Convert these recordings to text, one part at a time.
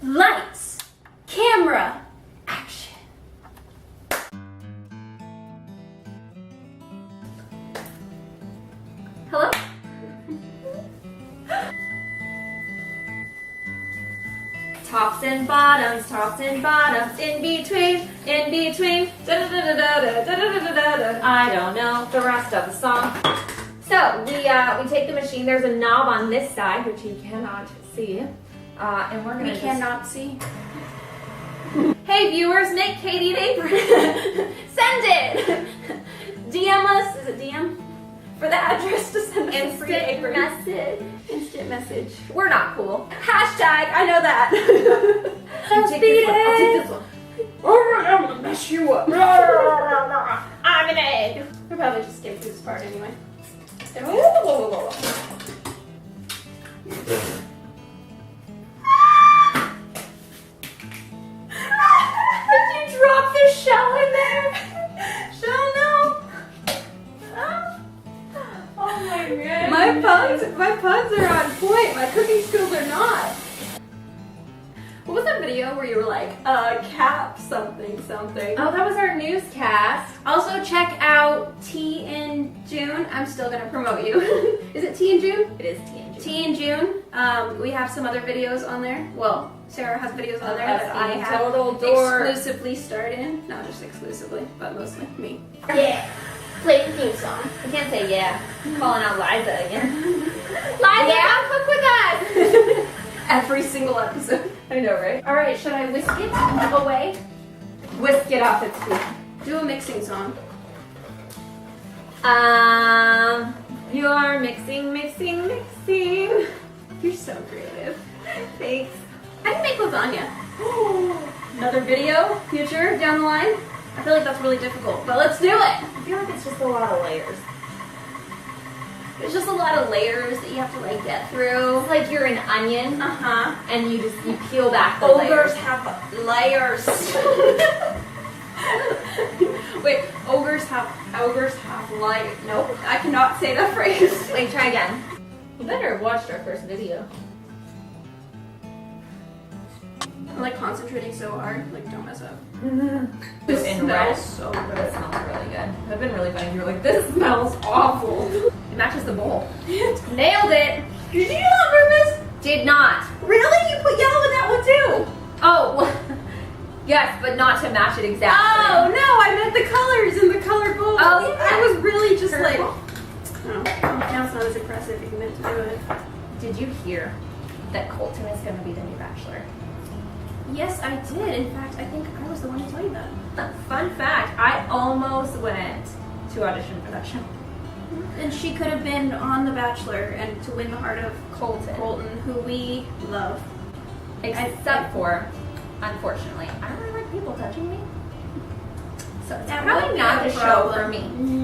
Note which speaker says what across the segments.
Speaker 1: Lights, camera, action. Hello? Tops and bottoms, in between, I don't know the rest of the song. So we take the machine. There's a knob on this side, which you cannot see, and we're gonna.
Speaker 2: We cannot see.
Speaker 1: Hey viewers, make Katie an apron. Send it. DM us. Is it DM? For the address to send us a free apron. Instant message. We're not cool. Hashtag. I know that. I'll take this one. I'm gonna mess you up. I'm an egg. We'll probably just skip through this part anyway. Did you drop the shell in there? Shell, no. Oh my god. My puns are on point. My cooking skills are not. What was that video where you were like, cap something something? Oh, that was our newscast. Also check out Tea in June. I'm still gonna promote you. Is it Tea in June?
Speaker 2: It is Tea in June.
Speaker 1: Tea in June. We have some other videos on there. Well, Sarah has videos on there that I have exclusively starred in. Not just exclusively, but mostly me.
Speaker 2: Yeah. Play the theme song. I can't say yeah. I'm calling out Liza again.
Speaker 1: Liza, yeah, cook with us! Every single episode. I know, right? Alright, should I whisk it away? Whisk it off its feet. Do a mixing song.
Speaker 2: You're mixing.
Speaker 1: You're so creative.
Speaker 2: Thanks.
Speaker 1: How do you make lasagna? Another video, future, down the line? I feel like that's really difficult, but let's do it!
Speaker 2: I feel like it's just a lot of layers.
Speaker 1: There's just a lot of layers that you have to like get through.
Speaker 2: It's like you're an onion, and you peel back the
Speaker 1: Ogres
Speaker 2: layers.
Speaker 1: have layers. Wait, ogres have light. Nope, I cannot say that phrase.
Speaker 2: Wait, try again. You better have watched our first video.
Speaker 1: I'm like concentrating so hard, like don't mess up.
Speaker 2: This
Speaker 1: smells so good.
Speaker 2: It smells really good. I've been really funny. You're like, this smells awful.
Speaker 1: It matches the bowl.
Speaker 2: Nailed it.
Speaker 1: Did you not purpose?
Speaker 2: Did not.
Speaker 1: Really? You put yellow in that one too?
Speaker 2: Oh, yes, but not to match it exactly.
Speaker 1: Oh no, I meant the colors in the colored bowl.
Speaker 2: Oh, yeah.
Speaker 1: I was really just like.
Speaker 2: Purple.
Speaker 1: Oh, now it's not as impressive if you meant to do it.
Speaker 2: Did you hear that Colton is going to be the new bachelor?
Speaker 1: Yes, I did. In fact, I think I was the one to tell you that.
Speaker 2: Fun fact, I almost went to audition for that show.
Speaker 1: And she could have been on The Bachelor and to win the heart of
Speaker 2: Colton,
Speaker 1: who we love.
Speaker 2: except for, unfortunately, I don't really like people touching me. So it's
Speaker 1: That
Speaker 2: probably
Speaker 1: would
Speaker 2: not
Speaker 1: be
Speaker 2: the
Speaker 1: a
Speaker 2: show
Speaker 1: problem.
Speaker 2: for me.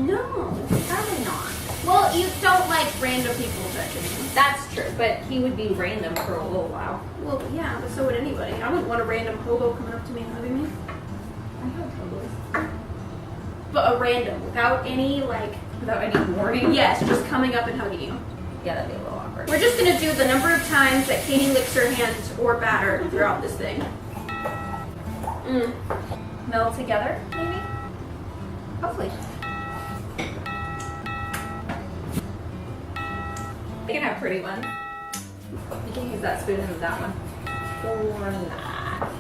Speaker 1: No, probably not. Well, you don't like random people touching you.
Speaker 2: That's true, but he would be random for a little while.
Speaker 1: Well, yeah, but so would anybody. I wouldn't want a random hobo coming up to me and hugging me.
Speaker 2: I have hobos.
Speaker 1: But a random, without any, like...
Speaker 2: Without any warning?
Speaker 1: Yes, just coming up and hugging you.
Speaker 2: Yeah, that'd be a little awkward.
Speaker 1: We're just gonna do the number of times that Katie licks her hands or batter throughout this thing.
Speaker 2: Meld together, maybe? Hopefully. You can have pretty ones. You can use that spoon and that one. Or not.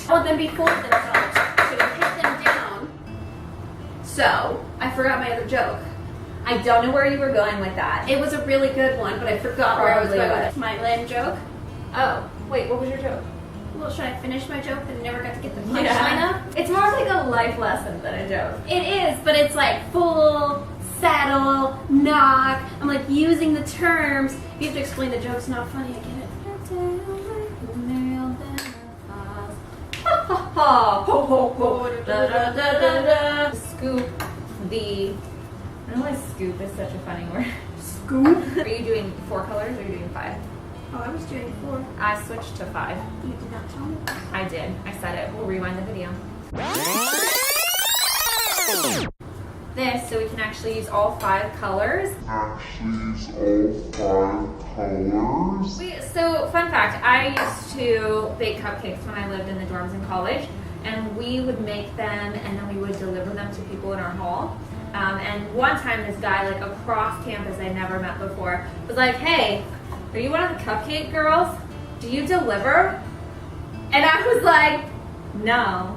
Speaker 1: I want them to be full of themselves. So to hit them down. So, I forgot my other joke.
Speaker 2: I don't know where you were going with that.
Speaker 1: It was a really good one, but I forgot where I was
Speaker 2: Probably
Speaker 1: going with
Speaker 2: was.
Speaker 1: it. My lame joke.
Speaker 2: Oh, wait, what was your joke?
Speaker 1: Well, should I finish my joke and never got to get the punchline up?
Speaker 2: It's more like a life lesson than a joke.
Speaker 1: It is, but it's like full, saddle, knock. I'm like using the terms. You have to explain the joke's not funny. I get it.
Speaker 2: Ha ha ha! Ho ho ho! Da da da da da! Scoop the. I don't know why scoop is such a funny word.
Speaker 1: Scoop?
Speaker 2: Are you doing 4 colors or are you doing 5?
Speaker 1: Oh, I was doing 4.
Speaker 2: I switched to 5.
Speaker 1: You did not tell me.
Speaker 2: I did. I said it. We'll rewind the video. this so we can actually use all 5 colors. So fun fact, I used to bake cupcakes when I lived in the dorms in college, and we would make them and then we would deliver them to people in our hall. And one time this guy like across campus I never met before was like, hey, are you one of the cupcake girls? Do you deliver? And I was like, no.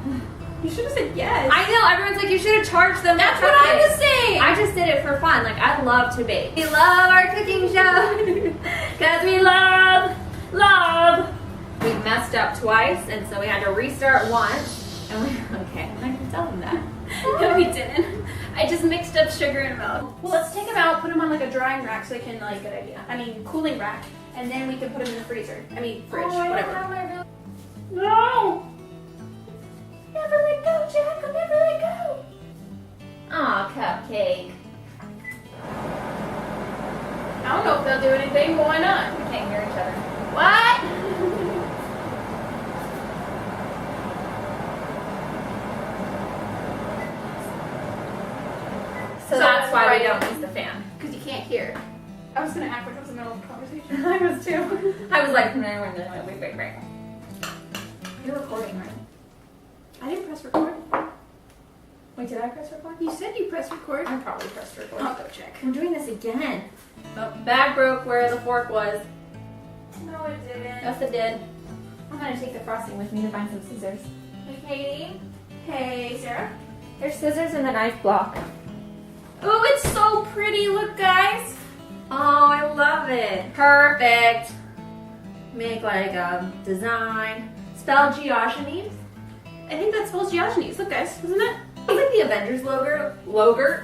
Speaker 1: You should have said yes.
Speaker 2: I know, everyone's like, you should have charged them.
Speaker 1: That's what I was saying.
Speaker 2: I just did it for fun. Like, I love to bake. We love our cooking show because we love. We messed up twice, and so we had to restart once. And we, okay, I'm not gonna tell them that.
Speaker 1: No, we didn't. I just mixed up sugar and milk. Well, let's take them out, put them on like a drying rack so they can like, good idea. I mean, cooling rack, and then we can put them in the freezer. I mean, fridge, whatever. No!
Speaker 2: Never let go, Jack. I'll never let go. Aw, cupcake.
Speaker 1: I don't know if they'll do anything, but why not?
Speaker 2: We can't hear each other.
Speaker 1: What?
Speaker 2: So that's why we don't use the fan.
Speaker 1: Because you can't hear. I was gonna act like I was in the middle of a conversation.
Speaker 2: I was too. I was like, wait. You're recording, right?
Speaker 1: I didn't press record.
Speaker 2: Wait, did I press record?
Speaker 1: You said you pressed record.
Speaker 2: I probably pressed record.
Speaker 1: I'll go check.
Speaker 2: I'm doing this again. Oh, bag broke where the fork was.
Speaker 1: No, it didn't.
Speaker 2: Yes, it did. I'm gonna take the frosting with me to find some scissors.
Speaker 1: Hey, Katie. Hey, Sarah.
Speaker 2: There's scissors in the knife block.
Speaker 1: Oh, it's so pretty. Look, guys.
Speaker 2: Oh, I love it. Perfect. Make like a design. Spell Geojanese.
Speaker 1: I think that spells Geojanese. Look, guys. Isn't it?
Speaker 2: It's like the Avengers logo. Logo?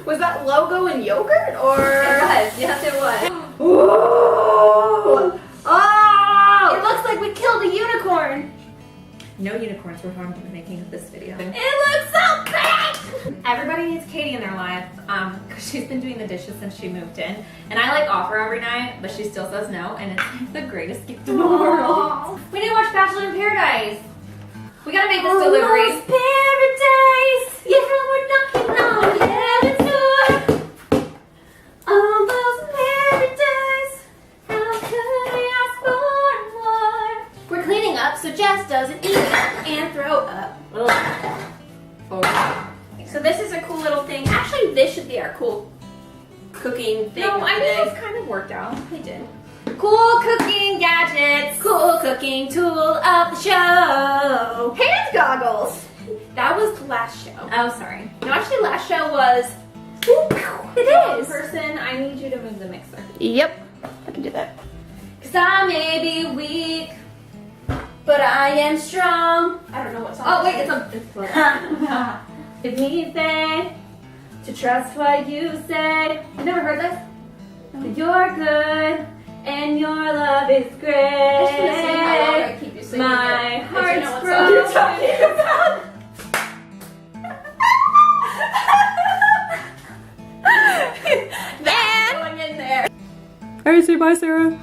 Speaker 1: Was that logo in yogurt or?
Speaker 2: It was. Yes, it was.
Speaker 1: Whoa!
Speaker 2: Oh!
Speaker 1: It looks like we killed a unicorn.
Speaker 2: No unicorns were harmed in the making of this video.
Speaker 1: It looks so big!
Speaker 2: Everybody needs Katie in their life because she's been doing the dishes since she moved in. And I like offer every night, but she still says no. And it's like the greatest gift in the world. We need to watch Bachelor in Paradise. We gotta make this delivery.
Speaker 1: Paradise! Yeah, we're knocking on heaven's door. Almost paradise. How could we ask for more? We're cleaning up so Jess doesn't eat and throw up. So this is a cool little thing. Actually, this should be our cool cooking thing.
Speaker 2: No, I mean it's kind of worked out.
Speaker 1: They did.
Speaker 2: Cool cooking gadgets.
Speaker 1: Cool cooking tool of the show. Hand goggles. That was the last show.
Speaker 2: Oh, sorry.
Speaker 1: No, actually, last show was. It
Speaker 2: Wrong
Speaker 1: is.
Speaker 2: person, I need you to move the mixer.
Speaker 1: Yep, I can do that.
Speaker 2: Cause I may be weak,
Speaker 1: But I am strong. I don't know what song.
Speaker 2: oh wait, it's Give me faith to trust what you say. You never heard this? That you're good and your love is great.
Speaker 1: I should have seen how long I keep you singing
Speaker 2: My
Speaker 1: it.
Speaker 2: heart's
Speaker 1: You know what song you're talking about.
Speaker 2: Man!
Speaker 1: Going in there.
Speaker 2: Alright, say bye, Sarah.